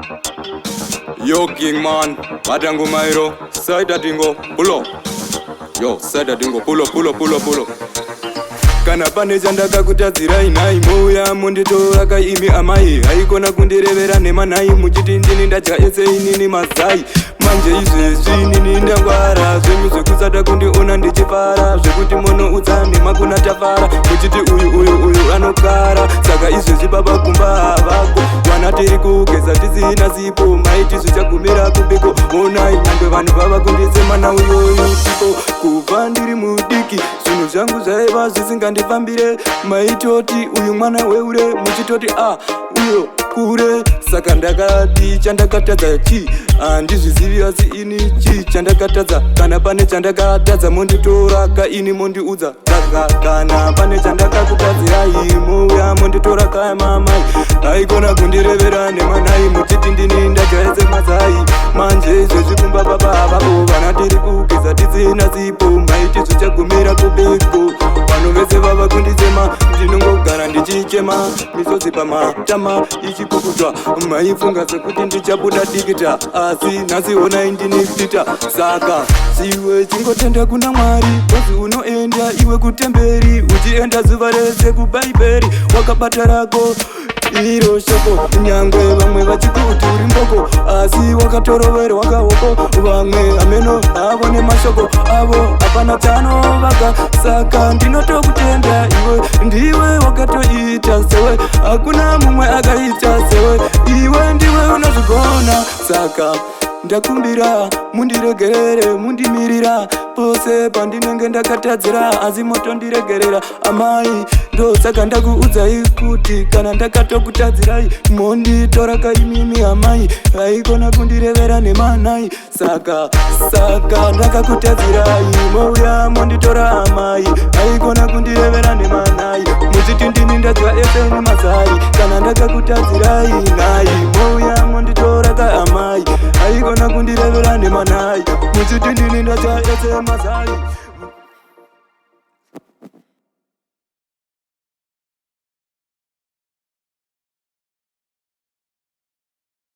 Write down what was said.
Yo King Man, Matango Mairo, Saida Dingo, pull up. Yo, Saida Dingo, pull up. Kana pane chandakakutadzira inai mouya monditora kaimi amai haikona kundirevera nemanai muchiti ndini ndadya ese inini mazai manje izvezvi inini ndangwara zvenyu zvekusada kundiona ndichifara zvekuti munoudza nemakuna tafara muchiti uyu anokara saka izvezvi baba kumba havako vana tiri kugeza tisina sipo maiti zvichagumira kupiko onai nyangwe vanhu vava kundisemana uyoyu tipo kubva ndiri mudiki zvinhu zvangu zvaiva zvisingandifambire maitoti uyu mwana weure muchitoti uyo kure saka ndakati chandakatadza chi handizvizivi asi ini chi chandakatadza kana pane chandakatadza monditora kaini mondiudza kana pane chandakakutadzirai mouya monditora kamamai haikona kundirevera nemanai muchiti ndini ndajaese mazai manje izvezvi kumba baba havavo vana tiri kugeza tisina sipo maiti zvichagumira kubiko vanhu vese vava kundisema ndinongogara ndichichema misodzi pamatama ichikukutwa maifunga sekuti ndichabuda dikita asi nhasi onai ndini fita saka siwe chingotenda kuna mwari kozi unoenda iwe kutemberi uchienda zuva rese kubhaibheri wakabata rako iro shoko nyangwe vamwe vachikuti uri mboko asi wakatoroverwa kahoko vamwe ameno avo nemashoko avo hapana chanovaka saka ndinotokutenda iwe ndiwe wakatoita sewe hakuna mumwe akaita sewe iwe ndiwe unozvigona saka ndakumbira mundiregerere mundimirira pose pandinenge ndakatadzira asi motondiregerera amai ndosaka ndakuudzai kuti kana ndakatokutadzirai monditora kaimimi amai haikona kundirevera nemanai saka ndakakutadzirai mouya monditora amai haikona kundirevera nemanai muchiti ndini ndadya ese nemazai kana ndakakutadzirai nai mouya monditora kaamai haikona kundirevera nemanai muchiti ndini ndadya ese mazai